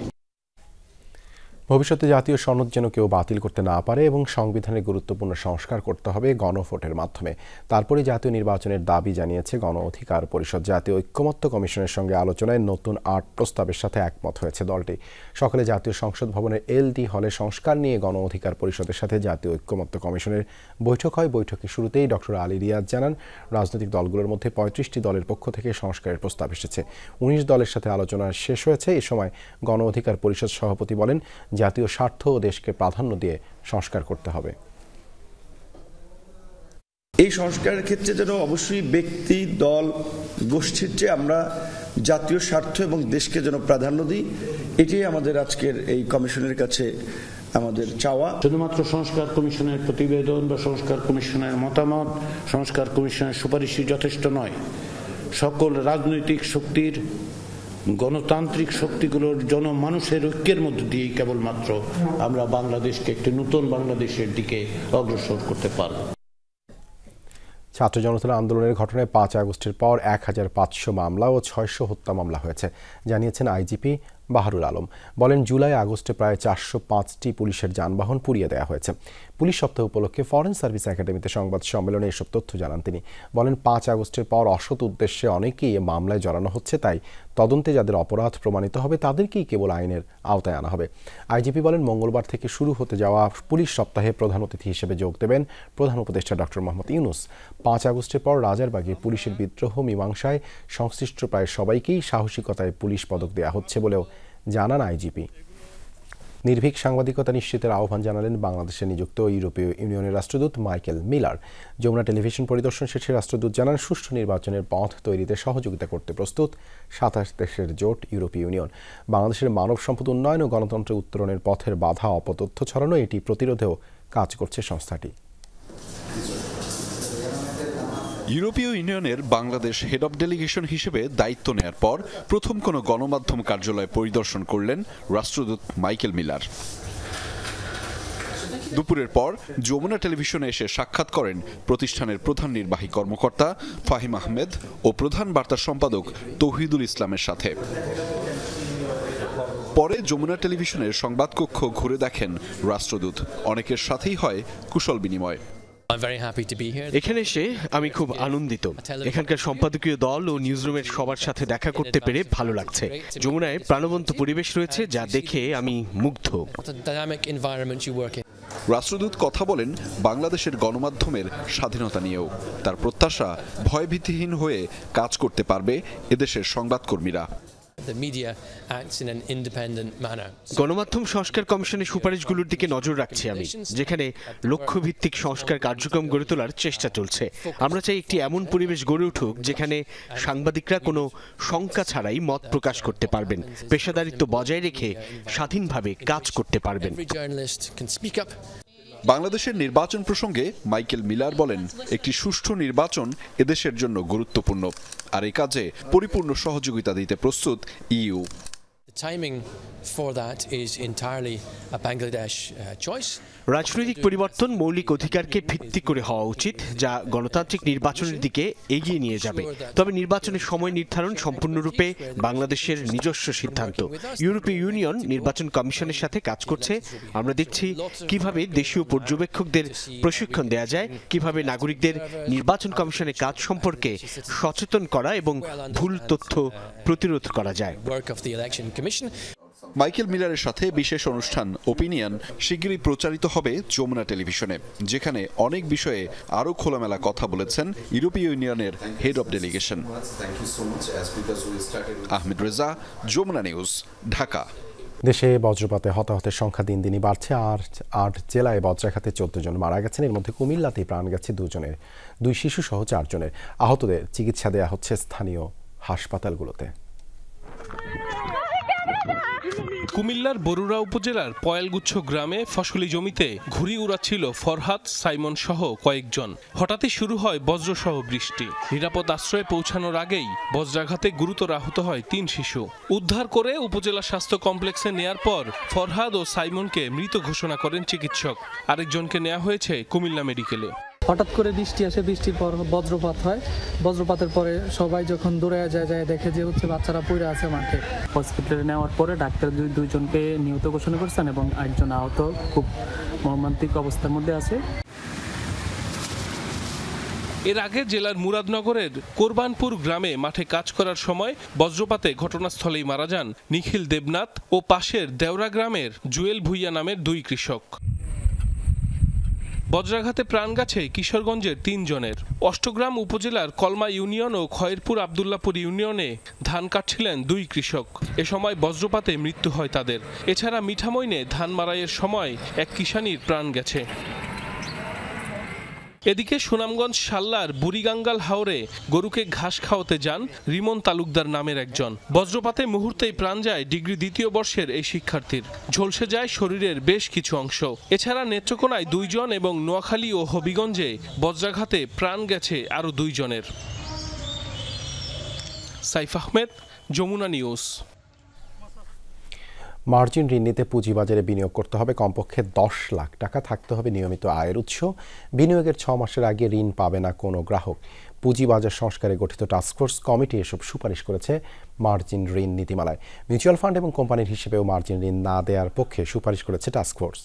ভবিষ্যতে জাতীয় সনদ যেন কেউ বাতিল করতে না পারে এবং সংবিধানের গুরুত্বপূর্ণ সংস্কার করতে হবে গণভোটের মাধ্যমে। তারপরে জাতীয় নির্বাচনের দাবি জানিয়েছে গণ অধিকার পরিষদ। জাতীয় ঐক্যমত্য কমিশনের সঙ্গে আলোচনায় নতুন 8 প্রস্তাবের সাথে একমত হয়েছে দলটি। সকালে জাতীয় সংসদ ভবনের এলডি হলে সংস্কার নিয়ে গণ অধিকার পরিষদের সাথে জাতীয় ঐক্যমত্য কমিশনের বৈঠক হয়। বৈঠকের শুরুতেই ডক্টর আলী রিয়াজ জানান, রাজনৈতিক দলগুলোর মধ্যে 35টি দলের পক্ষ থেকে সংস্কারের প্রস্তাব এসেছে। 19 দলের সাথে আলোচনা শেষ হয়েছে। এ সময় গণ অধিকার পরিষদ সভাপতি বলেন, জাতীয় স্বার্থ ও দেশকে প্রাধান্য দিয়ে সংস্কার করতে হবে। এই সংস্কারের ক্ষেত্রে যেন অবশ্যই ব্যক্তি, দল, গোষ্ঠীর চেয়ে আমরা জাতীয় স্বার্থ এবং দেশকে যেন প্রাধান্য দিই, এটাই আমাদের আজকের এই কমিশনের কাছে আমাদের চাওয়া। শুধুমাত্র সংস্কার কমিশনের প্রতিবেদন বা সংস্কার কমিশনের মতামত, সংস্কার কমিশনের সুপারিশই যথেষ্ট নয়। সকল রাজনৈতিক শক্তির, গণতান্ত্রিক শক্তিগুলোর জনমানুষের ঐক্যের মধ্য দিয়েই কেবলমাত্র আমরা বাংলাদেশকে একটি নতুন বাংলাদেশের দিকে অগ্রসর করতে পারব। ছাত্র জনতার আন্দোলনের ঘটনায় 5 আগস্টের পর 1500 মামলা ও 600 হত্যা মামলা হয়েছে, জানিয়েছেন আইজিপি বাহারুল আলম। বলেন, জুলাই আগস্টে প্রায় 405টি পুলিশের যানবাহন পুড়িয়ে দেওয়া হয়েছে। পুলিশ সপ্তাহ উপলক্ষে ফরেন সার্ভিস একাডেমিতে সংবাদ সম্মেলনে এসব তথ্য জানান তিনি। বলেন, 5 আগস্টের পর অসৎ উদ্দেশ্যে অনেকেই এ মামলায় জড়ানো হচ্ছে, তাই তদন্তে যাদের অপরাধ প্রমাণিত হবে তাদেরকেই কেবল আইনের আওতায় আনা হবে। আইজিপি বলেন, মঙ্গলবার থেকে শুরু হতে যাওয়া পুলিশ সপ্তাহে প্রধান অতিথি হিসেবে যোগ দেবেন প্রধান উপদেষ্টা ডক্টর মোহাম্মদ ইউনূস। 5 আগস্টের পর রাজারবাগে পুলিশের বিদ্রোহ মীমাংসায় সংশ্লিষ্ট প্রায় সবাইকেই সাহসিকতায় পুলিশ পদক দেওয়া হচ্ছে বলেও জানান আইজিপি। নির্ভীক সাংবাদিকতা নিশ্চিতের আহ্বান জানালেন বাংলাদেশে নিযুক্ত ইউরোপীয় ইউনিয়নের রাষ্ট্রদূত মাইকেল মিলার। যমুনা টেলিভিশন পরিদর্শন শেষে রাষ্ট্রদূত জানান, সুষ্ঠু নির্বাচনের পথ তৈরিতে সহযোগিতা করতে প্রস্তুত 27 দেশের জোট ইউরোপীয় ইউনিয়ন। বাংলাদেশের মানব সম্পদ উন্নয়ন ও গণতন্ত্রের উত্তরণের পথের বাধা অপতথ্য ছড়ানো, এটি প্রতিরোধেও কাজ করছে সংস্থাটি। ইউরোপীয় ইউনিয়নের বাংলাদেশ হেড অব ডেলিগেশন হিসেবে দায়িত্ব নেয়ার পর প্রথম কোনো গণমাধ্যম কার্যালয় পরিদর্শন করলেন রাষ্ট্রদূত মাইকেল মিলার। দুপুরের পর যমুনা টেলিভিশনে এসে সাক্ষাৎ করেন প্রতিষ্ঠানের প্রধান নির্বাহী কর্মকর্তা ফাহিম আহমেদ ও প্রধান বার্তা সম্পাদক তৌহিদুল ইসলামের সাথে। পরে যমুনা টেলিভিশনের সংবাদকক্ষ ঘুরে দেখেন রাষ্ট্রদূত। অনেকের সাথেই হয় কুশল বিনিময়। এখানে এসে আমি খুব আনন্দিত। এখানকার সম্পাদকীয় দল ও নিউজরুমের সবার সাথে দেখা করতে পেরে ভালো লাগছে। যমুনায় প্রাণবন্ত পরিবেশ রয়েছে, যা দেখে আমি মুগ্ধ। রাষ্ট্রদূত কথা বলেন বাংলাদেশের গণমাধ্যমের স্বাধীনতা নিয়েও। তার প্রত্যাশা, ভয়ভীতিহীন হয়ে কাজ করতে পারবে এদেশের সংবাদকর্মীরা। গণমাধ্যম সংস্কার কমিশনের সুপারিশগুলোর দিকে নজর রাখছি আমি, যেখানে লক্ষ্যভিত্তিক সংস্কার কার্যক্রম গড়ে তোলার চেষ্টা চলছে। আমরা চাই একটি এমন পরিবেশ গড়ে উঠুক যেখানে সাংবাদিকরা কোনো শঙ্কা ছাড়াই মত প্রকাশ করতে পারবেন, পেশাদারিত্ব বজায় রেখে স্বাধীনভাবে কাজ করতে পারবেন। বাংলাদেশের নির্বাচন প্রসঙ্গে মাইকেল মিলার বলেন, একটি সুষ্ঠু নির্বাচন এদেশের জন্য গুরুত্বপূর্ণ, আর এই কাজে পরিপূর্ণ সহযোগিতা দিতে প্রস্তুত ইইউ। রাজনৈতিক পরিবর্তন মৌলিক অধিকারকে ভিত্তি করে হওয়া উচিত, যা গণতান্ত্রিক নির্বাচনের দিকে এগিয়ে নিয়ে যাবে। তবে নির্বাচনের সময় নির্ধারণ সম্পূর্ণরূপে বাংলাদেশের নিজস্ব সিদ্ধান্ত। ইউরোপীয় ইউনিয়ন নির্বাচন কমিশনের সাথে কাজ করছে। আমরা দেখছি কিভাবে দেশীয় পর্যবেক্ষকদের প্রশিক্ষণ দেওয়া যায়, কিভাবে নাগরিকদের নির্বাচন কমিশনের কাজ সম্পর্কে সচেতন করা এবং ভুল তথ্য প্রতিরোধ করা যায়। মাইকেল মিলারের সাথে বিশেষ অনুষ্ঠান ওপিনিয়ন শিগগিরই প্রচারিত হবে যমুনা টেলিভিশনে, যেখানে অনেক বিষয়ে আরও খোলামেলা কথা বলেছেন ইউরোপীয় ইউনিয়নের head of delegation. Ahmed Reza, Jamuna news, Dhaka. দেশে বজ্রপাতে হতাহতের সংখ্যা দিন দিনই বাড়ছে। আর 8 জেলায় বজ্রাঘাতে 14 জন মারা গেছেন। এর মধ্যে কুমিল্লাতেই প্রাণ গেছে 2 জনের, 2 শিশু সহ 4 জনের। আহতদের চিকিৎসা দেওয়া হচ্ছে স্থানীয় হাসপাতালগুলোতে। কুমিল্লার বরুড়া উপজেলার পয়ালগুচ্ছ গ্রামে ফসলি জমিতে ঘুড়ি উড়াচ্ছিল ফরহাদ, সাইমন সহ কয়েকজন। হঠাৎই শুরু হয় বজ্রসহ বৃষ্টি। নিরাপদ আশ্রয়ে পৌঁছানোর আগেই বজ্রাঘাতে গুরুতর আহত হয় 3 শিশু। উদ্ধার করে উপজেলা স্বাস্থ্য কমপ্লেক্সে নেয়ার পর ফরহাদ ও সাইমনকে মৃত ঘোষণা করেন চিকিৎসক। আরেকজনকে নেওয়া হয়েছে কুমিল্লা মেডিকেলে। হঠাৎ করে বৃষ্টি আসে, বৃষ্টির পর বজ্রপাত হয়। বজ্রপাতের পরে সবাই যখন দৌড়ে যায় দেখে যে বাচ্চারা পড়ে আছে মাঠে। হসপিটালে নেওয়ার পরে ডাক্তার 2 জনকে নিহত ঘোষণা করছেন এবং 1 জন আহত, খুব মর্মান্তিক অবস্থার মধ্যে আছে। এর আগে জেলার মুরাদনগরের কোরবানপুর গ্রামে মাঠে কাজ করার সময় বজ্রপাতে ঘটনাস্থলেই মারা যান নিখিল দেবনাথ ও পাশের দেওরা গ্রামের জুয়েল ভুইয়া নামের 2 কৃষক। বজ্রাঘাতে প্রাণ গেছে কিশোরগঞ্জের 3 জনের। অষ্টগ্রাম উপজেলার কলমা ইউনিয়ন ও খয়েরপুর আবদুল্লাপুর ইউনিয়নে ধান কাটছিলেন 2 কৃষক। এ সময় বজ্রপাতে মৃত্যু হয় তাদের। এছাড়া মিঠামইনে ধান মাড়াইয়ের সময় এক কিষানীর প্রাণ গেছে। এদিকে সুনামগঞ্জ শাল্লার বুড়িগাঙ্গাল হাওরে গরুকে ঘাস খাওয়াতে যান রিমন তালুকদার নামের একজন। বজ্রপাতে মুহূর্তেই প্রাণ যায় ডিগ্রি 2য় বর্ষের এই শিক্ষার্থীর। ঝলসে যায় শরীরের বেশ কিছু অংশ। এছাড়া নেত্রকোনায় 2 জন এবং নোয়াখালী ও হবিগঞ্জে বজ্রাঘাতে প্রাণ গেছে আরও 2 জনের। সাইফ আহমেদ, যমুনা নিউজ। মার্জিন ঋণ নিতে পুঁজিবাজারে বিনিয়োগ করতে হবে কমপক্ষে 10 লাখ টাকা, থাকতে হবে নিয়মিত আয়ের উৎস। বিনিয়োগের 6 মাসের আগে ঋণ পাবে না কোনো গ্রাহক। পুঁজিবাজার সংস্কারে গঠিত টাস্কফোর্স কমিটি এসব সুপারিশ করেছে মার্জিন ঋণ নীতিমালায়। মিউচুয়াল ফান্ড এবং কোম্পানির হিসেবেও মার্জিন ঋণ না দেওয়ার পক্ষে সুপারিশ করেছে টাস্কফোর্স।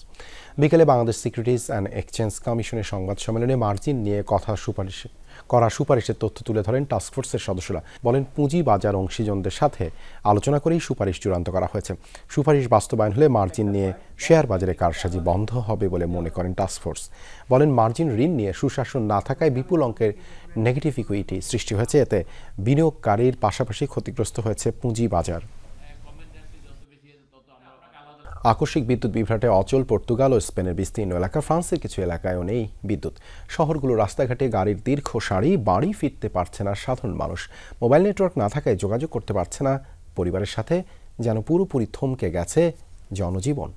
বিকেলে বাংলাদেশ সিকিউরিটিজ অ্যান্ড এক্সচেঞ্জ কমিশনের সংবাদ সম্মেলনে মার্জিন নিয়ে সুপারিশের তথ্য তুলে ধরেন টাস্কফোর্সের সদস্যরা। বলেন, পুঁজিবাজার অংশীজনদের সাথে আলোচনা করেই সুপারিশ চূড়ান্ত করা হয়েছে। সুপারিশ বাস্তবায়ন হলে মার্জিন নিয়ে শেয়ার বাজারে কারসাজি বন্ধ হবে বলে মনে করেন টাস্কফোর্স। বলেন, মার্জিন ঋণ নিয়ে সুশাসন না থাকায় বিপুল অঙ্কের নেগেটিভ ইকুইটি সৃষ্টি হয়েছে। এতে বিনিয়োগকারীর পাশাপাশি ক্ষতিগ্রস্ত হয়েছে পুঁজিবাজার। আকস্মিক বিদ্যুৎ বিভ্রাটে অচল পর্তুগাল ও স্পেনের বিস্তীর্ণ এলাকা। ফ্রান্সের কিছু এলাকায়ও নেই বিদ্যুৎ। শহরগুলো রাস্তাঘাটে গাড়ির দীর্ঘ সারি, বাড়ি ফিরতে পারছে না সাধারণ মানুষ। মোবাইল নেটওয়ার্ক না থাকায় যোগাযোগ করতে পারছে না পরিবারের সাথে। যেন পুরোপুরি থমকে গেছে জনজীবন।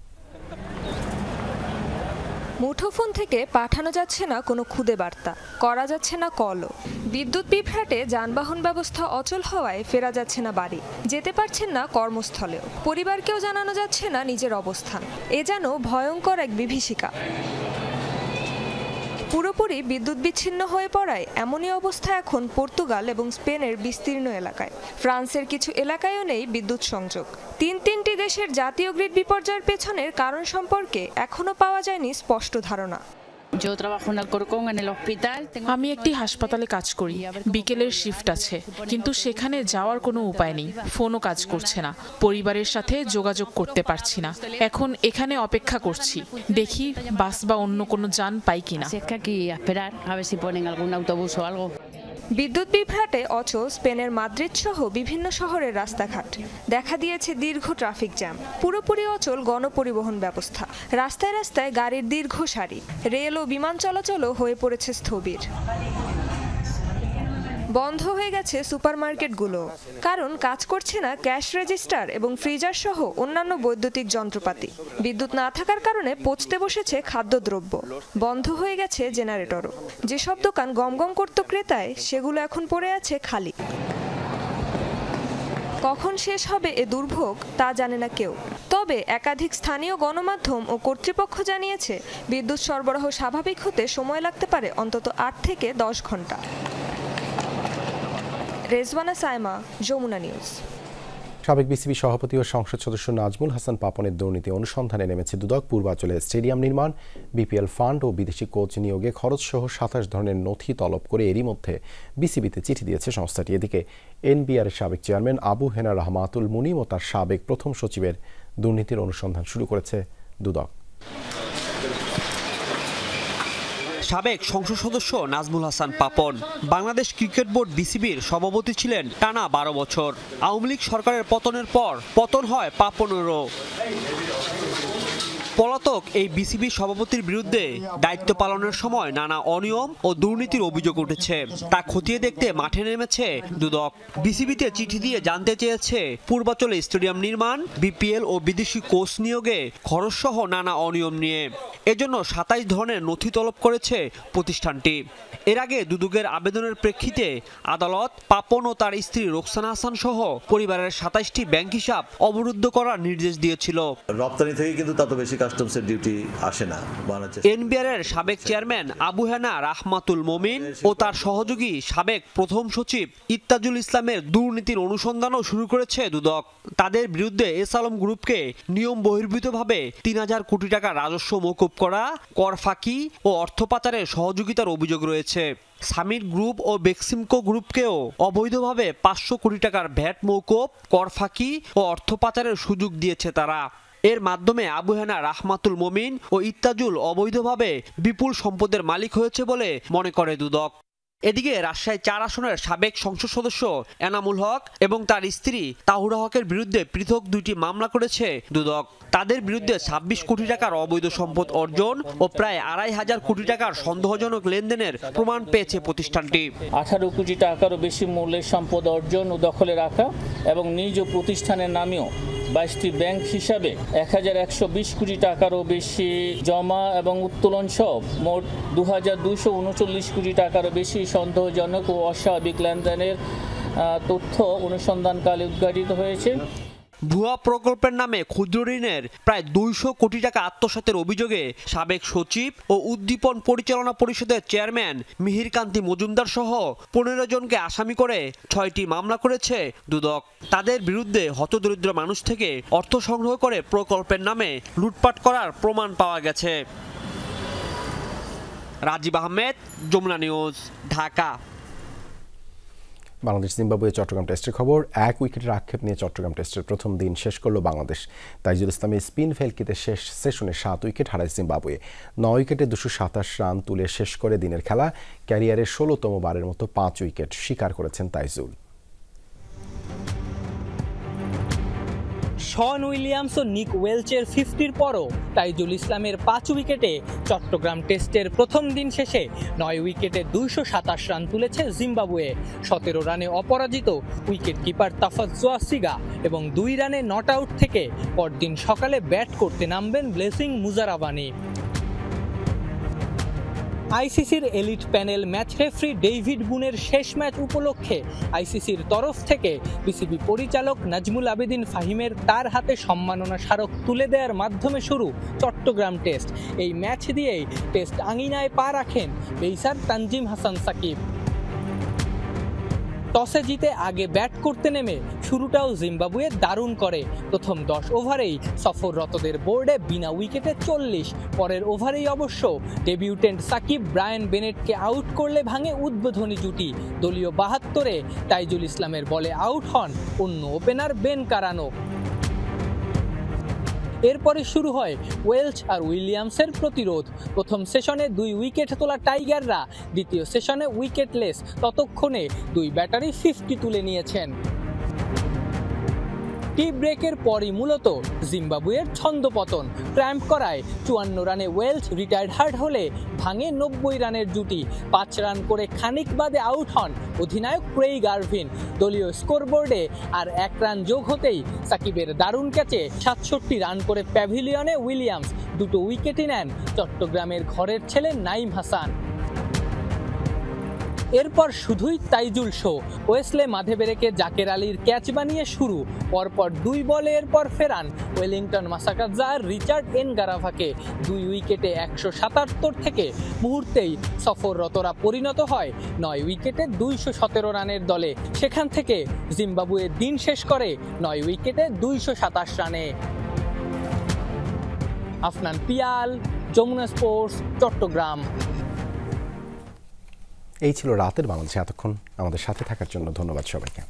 মুঠোফোন থেকে পাঠানো যাচ্ছে না কোনো খুদে বার্তা, করা যাচ্ছে না কলও। বিদ্যুৎ বিভ্রাটে যানবাহন ব্যবস্থা অচল হওয়ায় ফেরা যাচ্ছে না বাড়ি, যেতে পারছেন না কর্মস্থলেও। পরিবারকেও জানানো যাচ্ছে না নিজের অবস্থান। এ যেন ভয়ঙ্কর এক বিভীষিকা। পুরোপুরি বিদ্যুৎ বিচ্ছিন্ন হয়ে পড়ায় এমনই অবস্থা এখন পর্তুগাল এবং স্পেনের বিস্তীর্ণ এলাকায়। ফ্রান্সের কিছু এলাকায়ও নেই বিদ্যুৎ সংযোগ। তিনটি দেশের জাতীয় গ্রিড বিপর্যয়ের পেছনের কারণ সম্পর্কে এখনো পাওয়া যায়নি স্পষ্ট ধারণা। আমি একটি হাসপাতালে কাজ করি। বিকেলের শিফট আছে, কিন্তু সেখানে যাওয়ার কোনো উপায় নেই। ফোনও কাজ করছে না, পরিবারের সাথে যোগাযোগ করতে পারছি না। এখন এখানে অপেক্ষা করছি, দেখি বাস বা অন্য কোনো যান পাই কিনা। বিদ্যুৎ বিভ্রাটে অচল স্পেনের মাদ্রিদ সহ বিভিন্ন শহরের রাস্তাঘাট। দেখা দিয়েছে দীর্ঘ ট্রাফিক জ্যাম। পুরোপুরি অচল গণপরিবহন ব্যবস্থা। রাস্তায় রাস্তায় গাড়ির দীর্ঘ সারি। রেল ও বিমান চলাচলও হয়ে পড়েছে স্থবির। বন্ধ হয়ে গেছে সুপারমার্কেটগুলো, কারণ কাজ করছে না ক্যাশ রেজিস্টার এবং ফ্রিজার সহ অন্যান্য বৈদ্যুতিক যন্ত্রপাতি। বিদ্যুৎ না থাকার কারণে পচতে বসেছে খাদ্যদ্রব্য। বন্ধ হয়ে গেছে জেনারেটরও। যেসব দোকান গমগম করত ক্রেতায়, সেগুলো এখন পড়ে আছে খালি। কখন শেষ হবে এ দুর্ভোগ তা জানে না কেউ। তবে একাধিক স্থানীয় গণমাধ্যম ও কর্তৃপক্ষ জানিয়েছে, বিদ্যুৎ সরবরাহ স্বাভাবিক হতে সময় লাগতে পারে অন্তত 8 থেকে 10 ঘন্টা। রেজওয়ানা সাইমা, যমুনা নিউজ। সাবেক বিসিবি সভাপতি ও সংসদ সদস্য নাজমুল হাসান পাপনের দুর্নীতি অনুসন্ধানে নেমেছে দুদক। পূর্বাঞ্চলে স্টেডিয়াম নির্মাণ, বিপিএল ফান্ড ও বিদেশি কোচ নিয়োগে খরচসহ 27 ধরনের নথি তলব করে এরই মধ্যে বিসিবিতে চিঠি দিয়েছে সংস্থাটি। এদিকে এনবিআরের সাবেক চেয়ারম্যান আবু হেনা রহমাতুল মুনিম ও তার সাবেক প্রথম সচিবের দুর্নীতির অনুসন্ধান শুরু করেছে দুদক। সাবেক সংসদ সদস্য নাজমুল হাসান পাপন বাংলাদেশ ক্রিকেট বোর্ড বিসিবির সভাপতি ছিলেন টানা 12 বছর। আওয়ামী লীগ সরকারের পতনের পর পতন হয় পাপনেরও। পলাতক এই বিসিবি সভাপতির বিরুদ্ধে দায়িত্ব পালনের সময় নানা অনিয়ম ও দুর্নীতির অভিযোগ উঠেছে। তা খতিয়ে দেখতে মাঠে নেমেছে দুদক। বিসিবিতে চিঠি দিয়ে জানতে চেয়েছে পূর্বাঞ্চলে স্টেডিয়াম নির্মাণ, বিপিএল ও বিদেশি কোচ নিয়োগে খরচসহ নানা অনিয়ম নিয়ে। এজন্য 27 ধরনের নথি তলব করেছে প্রতিষ্ঠানটি। এর আগে দুদকের আবেদনের প্রেক্ষিতে আদালত পাপন ও তার স্ত্রী রোকসানা হাসান সহ পরিবারের 27টি ব্যাংক হিসাব অবরুদ্ধ করার নির্দেশ দিয়েছিল। রপ্তানি থেকে কিন্তু তত বেশি কাস্টমসের ডিউটি আসে না। এনবিআরের সাবেক চেয়ারম্যান আবু হেনা রহমাতুল মুনিম ও তার সহযোগী সাবেক প্রথম সচিব ইত্তাজুল ইসলামের দুর্নীতির অনুসন্ধানও শুরু করেছে দুদক। তাদের বিরুদ্ধে এস আলম গ্রুপকে নিয়ম বহির্ভূতভাবে 3000 কোটি টাকা রাজস্ব মওকুফ করা, কর ফাঁকি ও অর্থ পাচারের সহযোগিতার অভিযোগ রয়েছে। সামির গ্রুপ ও বেক্সিমকো গ্রুপকেও অবৈধভাবে 500 কোটি টাকার ভ্যাট মওকুফ, কর ফাঁকি ও অর্থ পাচারের সুযোগ দিয়েছে তারা। এর মাধ্যমে আবু হেনা রহমাতুল মুনিম ও ইত্তাজুল অবৈধভাবে বিপুল সম্পদের মালিক হয়েছে বলে মনে করে দুদক। এদিকে রাজশাহী ৪ আসনের সাবেক সংসদ সদস্য এনামুল হক এবং তার স্ত্রী তাহুরা হকের বিরুদ্ধে পৃথক ২টি মামলা করেছে দুদক। তাদের বিরুদ্ধে ২৬ কোটি টাকার অবৈধ সম্পদ অর্জন ও প্রায় ২৫০০ কোটি টাকার সন্দেহজনক লেনদেনের প্রমাণ পেয়েছে প্রতিষ্ঠানটি। ১৮ কোটি টাকারও বেশি মূল্যের সম্পদ অর্জন ও দখলে রাখা এবং নিজ প্রতিষ্ঠানের নামেও ২২টি ব্যাংক হিসাবে ১১২০ কোটি টাকারও বেশি জমা এবং উত্তোলন সহ মোট ২২৩৯ কোটি টাকারও বেশি সন্দেহজনক ও অস্বাভাবিক লেনদেনের তথ্য অনুসন্ধানকালে উদ্ঘাটিত হয়েছে। ভুয়া প্রকল্পের নামে ক্ষুদ্র ঋণের প্রায় ২০০ কোটি টাকা আত্মসাতের অভিযোগে সাবেক সচিব ও উদ্দীপন পরিচালনা পরিষদের চেয়ারম্যান মিহিরকান্তি মজুমদার সহ ১৫ জনকে আসামি করে ৬টি মামলা করেছে দুদক। তাদের বিরুদ্ধে হতদরিদ্র মানুষ থেকে অর্থ সংগ্রহ করে প্রকল্পের নামে লুটপাট করার প্রমাণ পাওয়া গেছে। রাজীব আহমেদ, যমুনা নিউজ, ঢাকা। বাংলাদেশ জিম্বাবুয়ে চট্টগ্রাম টেস্টের খবর। ১ উইকেটের আক্ষেপ নিয়ে চট্টগ্রাম টেস্টের প্রথম দিন শেষ করল বাংলাদেশ। তাইজুল ইসলামের স্পিন ফেলকিতে শেষ সেশনে ৭ উইকেট হারায় জিম্বাবুয়ে। ৯ উইকেটে ২২৭ রান তুলে শেষ করে দিনের খেলা ক্যারিয়ারের ১৬তম বারের মতো ৫ উইকেট শিকার করেছেন তাইজুল। শন উইলিয়ামস ও নিক ওয়েলচের 50-র পরও তাইজুল ইসলামের ৫ উইকেটে চট্টগ্রাম টেস্টের প্রথম দিন শেষে ৯ উইকেটে ২২৭ রান তুলেছে জিম্বাবুয়ে। ১৭ রানে অপরাজিত উইকেট কিপার তাফাজ্জোয়া সিগা এবং ২ রানে নট আউট থেকে পরদিন সকালে ব্যাট করতে নামবেন ব্লেসিং মুজারাবানি। আইসিসির elite panel match referee David বুনের শেষ ম্যাচ উপলক্ষে আইসিসির তরফ থেকে বিসিবি পরিচালক নাজমুল আবেদিন ফাহিমের তার হাতে সম্মাননা স্মারক তুলে দেওয়ার মাধ্যমে শুরু চট্টগ্রাম টেস্ট। এই ম্যাচ দিয়েই টেস্ট আঙিনায় পা রাখেন পেসার তানজিম হাসান সাকিব। টসে জিতে আগে ব্যাট করতে নেমে শুরুটাও জিম্বাবুয়ে দারুণ করে। প্রথম ১০ ওভারেই সফররতদের বোর্ডে বিনা উইকেটে ৪০। পরের ওভারেই অবশ্য ডেবিউটেন্ট সাকিব ব্রায়ান বেনেটকে আউট করলে ভাঙে উদ্বোধনী জুটি। দলীয় ৭২-এ তাইজুল ইসলামের বলে আউট হন অন্য ওপেনার বেন কারানো। এরপরে শুরু হয় ওয়েলচ আর উইলিয়ামসের প্রতিরোধ। প্রথম সেশনে ২ উইকেট তোলা টাইগাররা দ্বিতীয় সেশনে উইকেটলেস। ততক্ষণে ২ ব্যাটারি 50 তুলে নিয়েছেন। টি ব্রেকের পরই মূলত জিম্বাবুয়ের ছন্দপতন। ক্র্যাম্প করায় ৫৪ রানে ওয়েলচ রিটায়ার্ড হার্ড হলে ভাঙে ৯০ রানের জুটি। ৫ রান করে খানিক বাদে আউট হন অধিনায়ক ক্রেইগ আরভিন। দলীয় স্কোরবোর্ডে আর ১ রান যোগ হতেই সাকিবের দারুণ ক্যাচে ৬৭ রান করে প্যাভিলিয়নে উইলিয়ামস। ২টো উইকেটই নেন চট্টগ্রামের ঘরের ছেলে নাইম হাসান। এরপর শুধুই তাইজুল শো। ওয়েসলে মাধেবেরেকে জাকের আলীর ক্যাচ বানিয়ে শুরু। পরপর ২ বলে এরপর ফেরান ওয়েলিংটন মাসাকাজ্জা আর রিচার্ড এনগারাভাকে। ২ উইকেটে ১৭৭ থেকে মুহূর্তেই সফররতরা পরিণত হয় ৯ উইকেটে ২১৭ রানের দলে। সেখান থেকে জিম্বাবুয়ে দিন শেষ করে ৯ উইকেটে ২২৭ রানে। আফনান পিয়াল, যমুনা স্পোর্টস, চট্টগ্রাম। এই ছিল রাতের বাংলাদেশে। এতক্ষণ আমাদের সাথে থাকার জন্য ধন্যবাদ সবাইকে।